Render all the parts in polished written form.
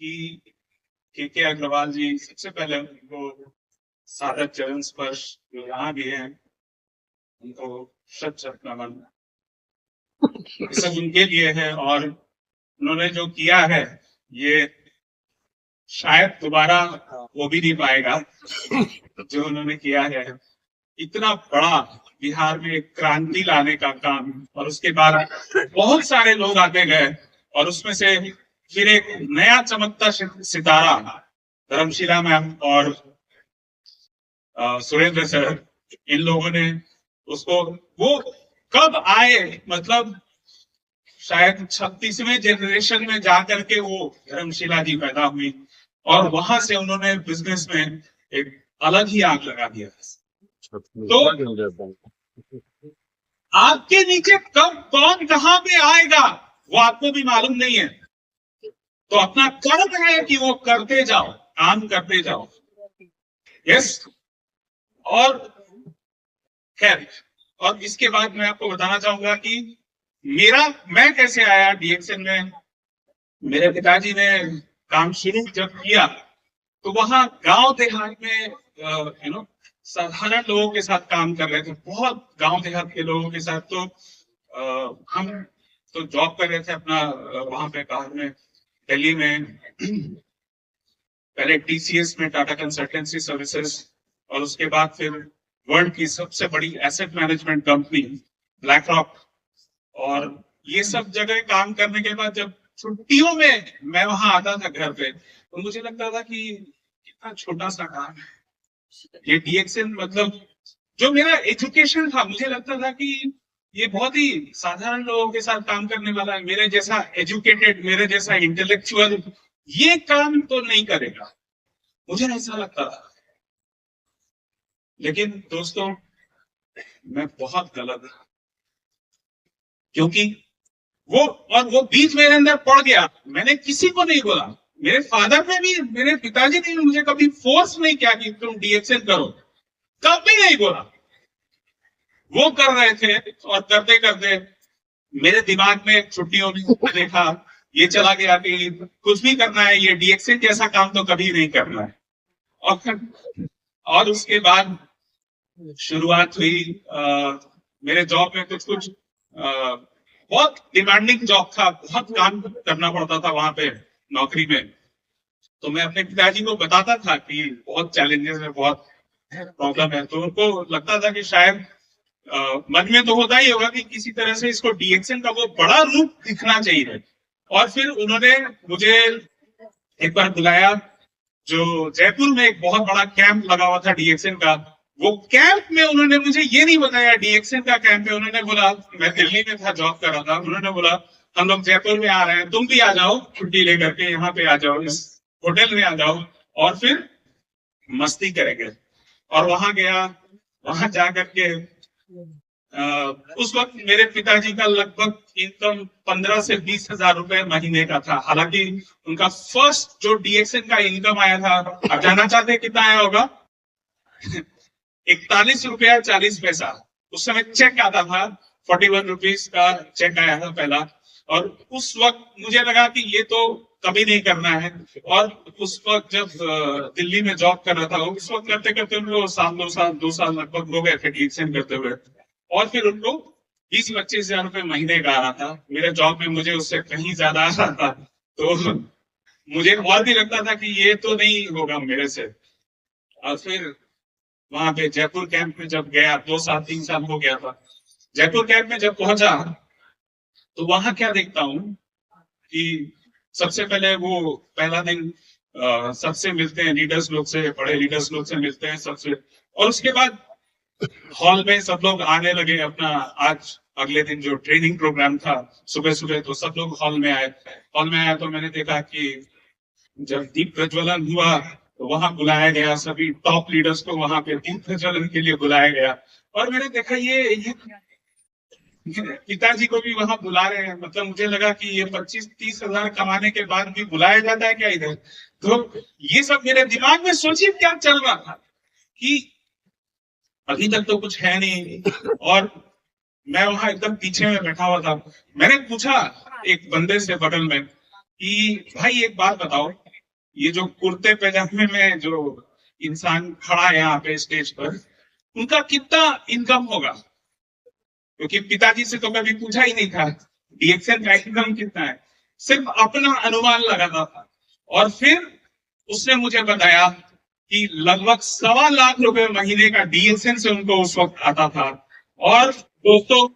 कि के अग्रवाल जी सबसे पहले उनको सादर चरण स्पर्श जो यहाँ भी है उनको शत शत नमन। ये सब उनके लिए है और उन्होंने जो किया है ये शायद दोबारा वो भी नहीं पाएगा जो उन्होंने किया है। इतना बड़ा बिहार में क्रांति लाने का काम और उसके बाद बहुत सारे लोग आते गए और उसमें से फिर एक नया चमकता सितारा धर्मशिला मैम और सुरेंद्र सर, इन लोगों ने उसको, वो कब आए मतलब शायद 36वें जनरेशन में जाकर के वो धर्मशिला जी पैदा हुई और वहां से उन्होंने बिजनेस में एक अलग ही आग लगा दिया। तो आपके नीचे कब कौन कहां पे आएगा वो आपको भी मालूम नहीं है, तो अपना कर्म है कि वो करते जाओ, काम करते जाओ। यस। और खैर, और इसके बाद मैं आपको बताना चाहूंगा कि मैं कैसे आया डीएक्सएन में। मेरे पिताजी ने काम शुरू जब किया तो वहां गांव देहात में साधारण लोगों के साथ काम कर रहे थे, बहुत गांव देहात के लोगों के साथ। तो हम तो जॉब कर रहे थे अपना वहां पे बाहर में दिल्ली में, पहले टीसीएस में टाटा कंसल्टेंसी सर्विसेज और उसके बाद फिर वर्ल्ड की सबसे बड़ी asset management company black rock. और ये सब जगह काम करने के बाद जब छुट्टियों में मैं वहां आता था घर पे तो मुझे लगता था कि कितना छोटा सा काम है ये डीएक्सएन। मतलब जो मेरा एजुकेशन था मुझे लगता था कि ये बहुत ही साधारण लोगों के साथ काम करने वाला है, मेरे जैसा एजुकेटेड, मेरे जैसा इंटेलेक्चुअल ये काम तो नहीं करेगा, मुझे ऐसा लगता था। लेकिन दोस्तों मैं बहुत गलत था, क्योंकि वो बीच मेरे अंदर पड़ गया। मैंने किसी को नहीं बोला, मेरे फादर ने भी, मेरे पिताजी ने मुझे कभी फोर्स नहीं किया कि तुम डीएक्सएन करो, कभी नहीं बोला। वो कर रहे थे और करते करते मेरे दिमाग में छुट्टियों में देखा ये चला गया कि कुछ भी करना है ये डीएक्सएन जैसा काम तो कभी नहीं करना है। और उसके बाद शुरुआत हुई मेरे जॉब में कुछ बहुत डिमांडिंग जॉब था, बहुत काम करना पड़ता था वहां पे नौकरी में। तो मैं अपने पिताजी को बताता था कि बहुत चैलेंजेस है, बहुत प्रॉब्लम है, तो उनको लगता था कि शायद मन में तो होता ही होगा कि किसी तरह से इसको डीएक्सएन का वो बड़ा रूप दिखना चाहिए। और फिर उन्होंने मुझे एक बार बुलाया, जो जयपुर में एक बहुत बड़ा कैंप लगा हुआ था डीएक्सएन का। वो कैंप में उन्होंने मुझे ये नहीं बताया डीएक्सएन का कैंप है, उन्होंने बोला, मैं दिल्ली में था, जॉब कर रहा था, उन्होंने बोला हम लोग जयपुर में आ रहे हैं, तुम भी आ जाओ छुट्टी लेकर के, यहाँ पे आ जाओ, इस होटल में आ जाओ और फिर मस्ती करेंगे। और वहां गया, वहां जाकर के उस वक्त मेरे पिताजी का लगभग इनकम 15 से 20 हजार रुपए महीने का था। हालांकि उनका फर्स्ट जो डीएक्सएन का इनकम आया था, आप जानना चाहते हैं कितना आया होगा? 41 रुपया 40 पैसा। उस समय चेक आता था, 41 रुपीज का चेक आया था पहला। और उस वक्त मुझे लगा कि ये तो कभी नहीं करना है। और उस वक्त जब दिल्ली में जॉब कर रहा था, उस वक्त करते करते उनको दो साल लगभग हो गए थे डीएक्सएन करते हुए। और फिर उनको 20-25 हजार रुपए महीने का आ रहा था। मेरे जॉब में मुझे उससे कहीं ज्यादा आ रहा था, तो मुझे और भी लगता था कि ये तो नहीं होगा मेरे से। और फिर वहां पे जयपुर कैंप में जब गया, 2 साल 3 साल हो गया था, जयपुर कैंप में जब पहुंचा तो वहां क्या देखता हूँ कि सबसे पहले वो पहला दिन सबसे मिलते हैं, लीडर्स लोग से, बड़े लीडर्स लोग से मिलते हैं सबसे। और उसके बाद हॉल में सब लोग आने लगे अपना, आज अगले दिन जो ट्रेनिंग प्रोग्राम था सुबह सुबह, तो सब लोग हॉल में आए। हॉल में आया तो मैंने देखा कि जब दीप प्रज्वलन हुआ तो वहां बुलाया गया, सभी टॉप लीडर्स को वहां पे दीप प्रज्वलन के लिए बुलाया गया। और मैंने देखा ये पिताजी को भी वहां बुला रहे हैं, मतलब मुझे लगा कि ये 25-30 हजार कमाने के बाद भी बुलाया जाता है क्या इधर? तो ये सब मेरे दिमाग में सोचिए क्या चल रहा था कि अभी तक तो कुछ है नहीं। और मैं वहां एकदम पीछे में बैठा हुआ था। मैंने पूछा एक बंदे से बगल में कि भाई एक बात बताओ, ये जो कुर्ते पैजामे में जो इंसान खड़ा है यहाँ पे स्टेज पर, उनका कितना इनकम होगा? क्योंकि पिताजी से तो कभी पूछा ही नहीं था डीएक्सएल का इनकम कितना है, सिर्फ अपना अनुमान लगाता था। और फिर उसने मुझे बताया कि लगभग 1.25 लाख रुपए महीने का डीएक्सएल से उनको उस वक्त आता था। और दोस्तों,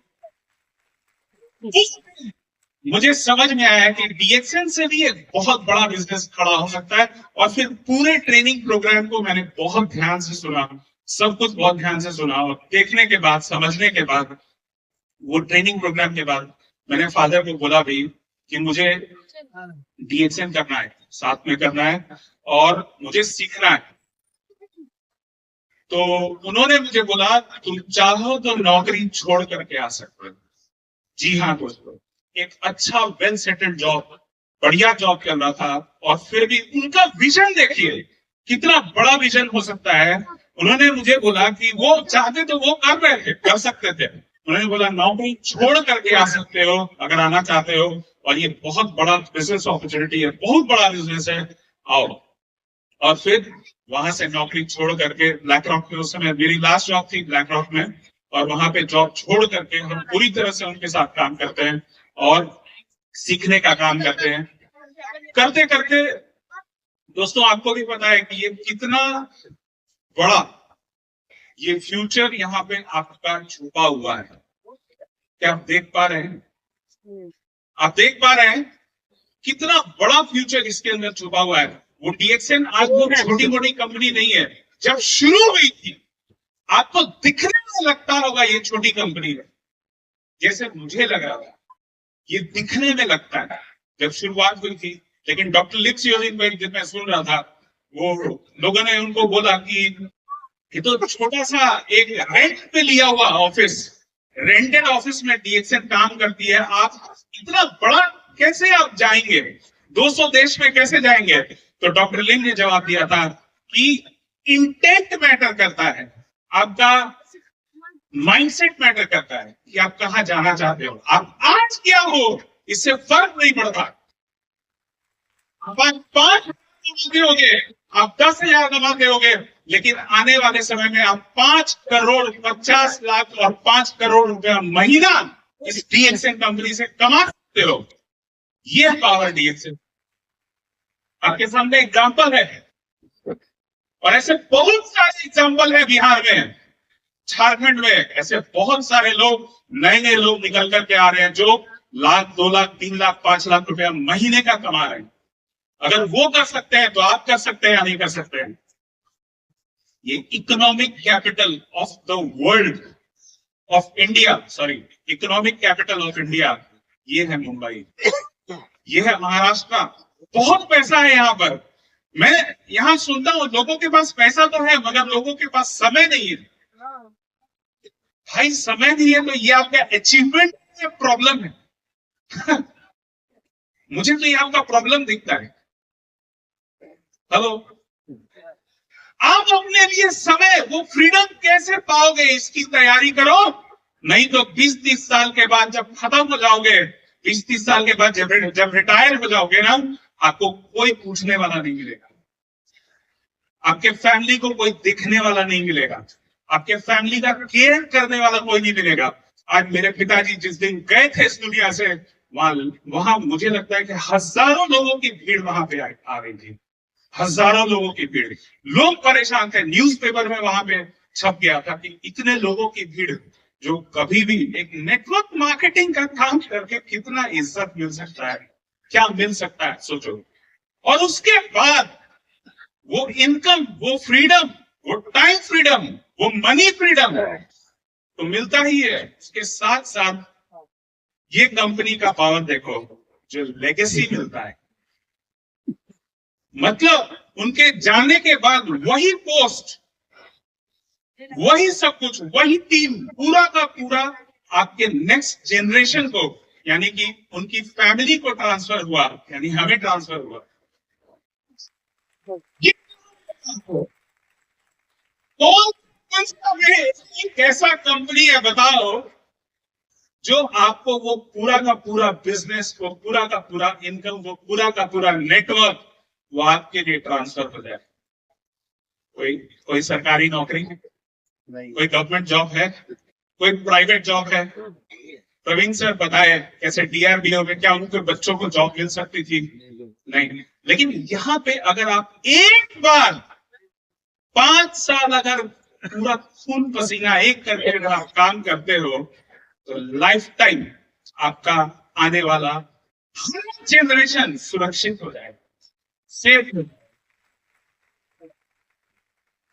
मुझे समझ में आया कि डीएक्सएल से भी एक बहुत बड़ा बिजनेस खड़ा हो सकता है। और फिर पूरे ट्रेनिंग प्रोग्राम को मैंने बहुत ध्यान से सुना, सब कुछ बहुत ध्यान से सुना, और देखने के बाद, समझने के बाद, वो ट्रेनिंग प्रोग्राम के बाद मैंने फादर को बोला भी कि मुझे डीएक्सएल करना है, साथ में करना है और मुझे सीखना है। तो उन्होंने मुझे बोला तुम चाहो तो नौकरी छोड़ करके आ सकते हो। जी हाँ दोस्तों, एक अच्छा वेल सेटल्ड जॉब, बढ़िया जॉब चल रहा था, और फिर भी उनका विजन देखिए, कितना बड़ा विजन हो सकता है। उन्होंने मुझे बोला कि वो चाहते तो वो कर रहे थे, कर सकते थे। उन्होंने बोला नौकरी छोड़ करके आ सकते हो अगर आना चाहते हो, और ये बहुत बड़ा बिजनेस अपॉर्चुनिटी है, बहुत बड़ा बिजनेस है, आओ। और फिर वहां से नौकरी छोड़ करके ब्लैक रॉक में, उस समय मेरी लास्ट जॉब थी ब्लैक रॉक में, और वहां पे जॉब छोड़ करके हम पूरी तरह से उनके साथ काम करते हैं और सीखने का काम करते हैं। करते करते दोस्तों, आपको भी पता है कि ये कितना बड़ा ये फ्यूचर यहाँ पे आपका छुपा हुआ है। क्या आप देख पा रहे हैं? आप देख पा रहे हैं कितना बड़ा फ्यूचर इसके अंदर छुपा हुआ है। वो डीएक्सएल आज वो छोटी मोटी कंपनी नहीं है। जब शुरू हुई थी, आपको दिखने में लगता होगा ये छोटी कंपनी है, जैसे मुझे लग रहा था ये दिखने में लगता है जब शुरुआत हुई थी। लेकिन डॉक्टर लिप्स योजिन भाई, जब मैं सुन रहा था, वो लोगों ने उनको बोला कि ये तो छोटा सा एक रेंट पे लिया हुआ ऑफिस, रेंटेड ऑफिस में डीएक्सएल काम करती है, आप इतना बड़ा कैसे आप जाएंगे, 200 देश में कैसे जाएंगे? तो डॉक्टर लिम ने जवाब दिया था कि इंटेंट मैटर करता है, आपका माइंडसेट मैटर करता है कि आप कहां जाना चाहते हो। आप आज क्या हो इससे फर्क नहीं पड़ता। आप 5 कमाते होगे, आप 10,000 कमाते होगे, लेकिन आने वाले समय में आप 5 करोड़ 50 लाख और 5 करोड़ रुपया महीना इस डीएक्सएल कंपनी से कमा सकते हो। ये पावर डीएक्सएल आपके सामने एग्जाम्पल है, और ऐसे बहुत सारे एग्जाम्पल है बिहार में, झारखंड में। ऐसे बहुत सारे लोग, नए नए लोग निकल करके आ रहे हैं जो 1,00,000 2,00,000 3,00,000 5 लाख रुपया महीने का कमा रहे हैं। अगर वो कर सकते हैं तो आप कर सकते हैं या नहीं कर सकते हैं? ये economic capital of the world, of India, sorry, economic capital of India, ये है मुंबई, ये है महाराष्ट्र। बहुत पैसा है यहाँ पर। मैं यहाँ सुनता हूँ लोगों के पास पैसा तो है, मगर लोगों के पास समय नहीं है। भाई समय नहीं है तो ये आपका अचीवमेंट है, प्रॉब्लम है। मुझे तो ये आपका प्रॉब्लम दिखता है। हेलो, आप अपने लिए समय, वो फ्रीडम कैसे पाओगे, इसकी तैयारी करो। नहीं तो 20-30 साल के बाद जब खत्म हो जाओगे, 20-30 साल के बाद जब रिटायर हो जाओगे ना, आपको कोई पूछने वाला नहीं मिलेगा, आपके फैमिली को कोई देखने वाला नहीं मिलेगा, आपके फैमिली का केयर करने वाला कोई नहीं मिलेगा। आज मेरे पिताजी जिस दिन गए थे इस दुनिया से, वहां मुझे लगता है कि हजारों लोगों की भीड़ वहां पे आ रही थी, हजारों लोगों की भीड़। लोग परेशान थे, न्यूज़पेपर में वहां पे छप गया था कि इतने लोगों की भीड़, जो कभी भी एक नेटवर्क मार्केटिंग का काम करके कितना इज्जत मिल सकता है, क्या मिल सकता है, सोचो। और उसके बाद वो इनकम, वो फ्रीडम, वो टाइम फ्रीडम, वो मनी फ्रीडम तो मिलता ही है। उसके साथ साथ ये कंपनी का पावर देखो, जो लेगेसी मिलता है, मतलब उनके जाने के बाद वही पोस्ट, वही सब कुछ, वही टीम, पूरा का पूरा आपके नेक्स्ट जनरेशन को, यानी कि उनकी फैमिली को ट्रांसफर हुआ, यानी हमें ट्रांसफर हुआ। एक ऐसा कंपनी है, बताओ, जो आपको वो पूरा का पूरा बिजनेस, वो पूरा का पूरा इनकम, वो पूरा का पूरा नेटवर्क, वो आपके लिए ट्रांसफर हो जाए। कोई सरकारी नौकरी, कोई गवर्नमेंट जॉब है, कोई प्राइवेट जॉब है? प्रवीण सर बताए कैसे डीआरडीओ में क्या उनके बच्चों को जॉब मिल सकती थी? नहीं। लेकिन यहाँ पे अगर आप एक बार 5 साल अगर पूरा खून पसीना एक करके अगर आप काम करते हो तो लाइफ टाइम आपका आने वाला जनरेशन सुरक्षित हो जाएगा, सेफ हो।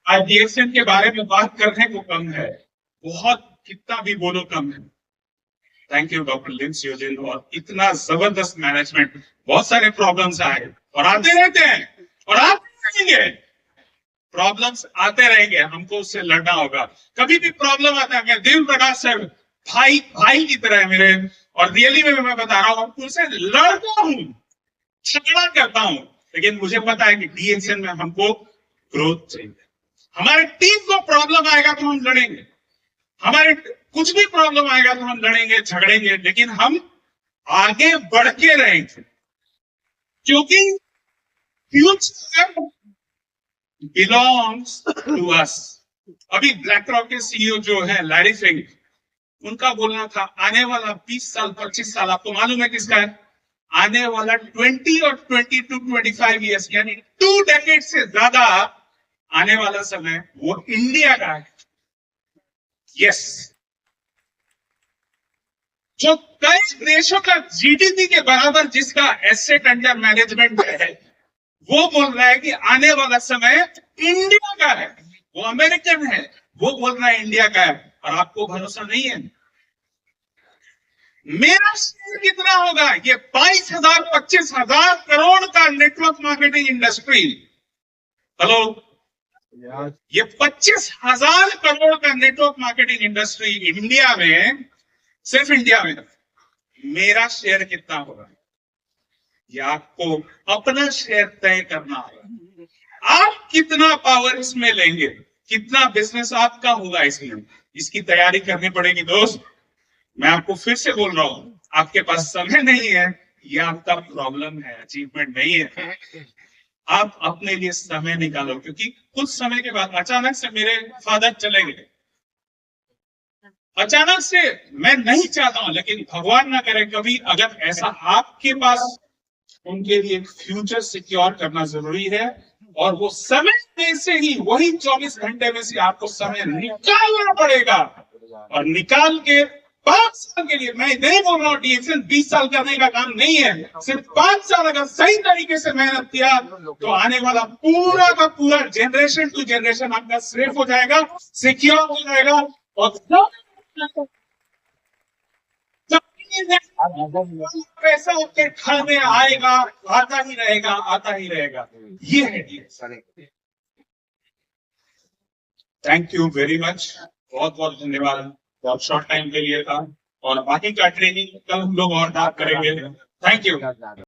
आज डीएक्सएन के बारे में बात करने को कम है, बहुत कितना भी बोलो कम है। थैंक यू डॉक्टर लिंस योजिन, और इतना जबरदस्त मैनेजमेंट। बहुत सारे प्रॉब्लम्स आए और आते रहते हैं और आते रहेंगे, प्रॉब्लम्स आते रहेंगे, हमको उससे लड़ना होगा। कभी भी प्रॉब्लम आता है, मैं देव प्रकाश सर भाई की तरह है मेरे, और रियली में मैं बता रहा हूँ उनसे लड़ता हूँ, झगड़ा करता हूँ, लेकिन मुझे पता है कि डीएक्सएन में हमको ग्रोथ चाहिए। हमारे टीम को प्रॉब्लम आएगा तो हम लड़ेंगे, हमारे कुछ भी प्रॉब्लम आएगा तो हम लड़ेंगे झगड़ेंगे, लेकिन हम आगे बढ़ के रहेंगे, क्योंकि फ्यूचर बिलोंग्स टू अस। अभी ब्लैक रॉक के सीईओ जो है लैरी फिंक, उनका बोलना था आने वाला 20 साल 25 साल आपको मालूम है किसका है? आने वाला 20 और 22 25 ईयर्स, यानी 2 डेकेड से ज्यादा आने वाला समय वो इंडिया का है। यस, जो कई देशों का जीडीपी के बराबर जिसका एसेट अंडर मैनेजमेंट है, वो बोल रहा है कि आने वाला समय इंडिया का है। वो अमेरिकन है, वो बोल रहा है इंडिया का है, और आपको भरोसा नहीं है। मेरा शेयर कितना होगा? ये 22,000 25,000 करोड़ का नेटवर्क मार्केटिंग इंडस्ट्री, हेलो, ये 25,000 करोड़ का नेटवर्क मार्केटिंग इंडस्ट्री इंडिया में, सिर्फ इंडिया में, मेरा शेयर कितना होगा? ये आपको अपना शेयर तय करना होगा। आप कितना पावर इसमें लेंगे, कितना बिजनेस आपका होगा इसमें, इसकी तैयारी करनी पड़ेगी दोस्त। मैं आपको फिर से बोल रहा हूं, आपके पास समय नहीं है, यह आपका प्रॉब्लम है, अचीवमेंट नहीं है। आप अपने लिए समय निकालो, क्योंकि कुछ समय के बाद अचानक से मेरे फादर चले गए, अचानक से। मैं नहीं चाहता हूं, लेकिन भगवान ना करे कभी अगर ऐसा, आपके पास उनके लिए फ्यूचर सिक्योर करना जरूरी है, और वो समय में से ही, वही 24 घंटे में से आपको समय निकालना पड़ेगा, और निकाल के 5 साल के लिए, मैं नहीं बोल रहा हूँ डीएक्सएन 20 साल करने का काम नहीं है, सिर्फ 5 साल अगर सही तरीके से मेहनत किया तो आने वाला पूरा का पूरा जनरेशन टू जनरेशन आपका सेफ हो जाएगा, सिक्योर हो जाएगा, और पैसा आपके घर में आएगा, आता ही रहेगा, आता ही रहेगा। ये है DXN. Thank you very much, बहुत बहुत धन्यवाद। बहुत शॉर्ट टाइम के लिए था, और बाकी का ट्रेनिंग कल हम लोग और बात करेंगे। Thank you.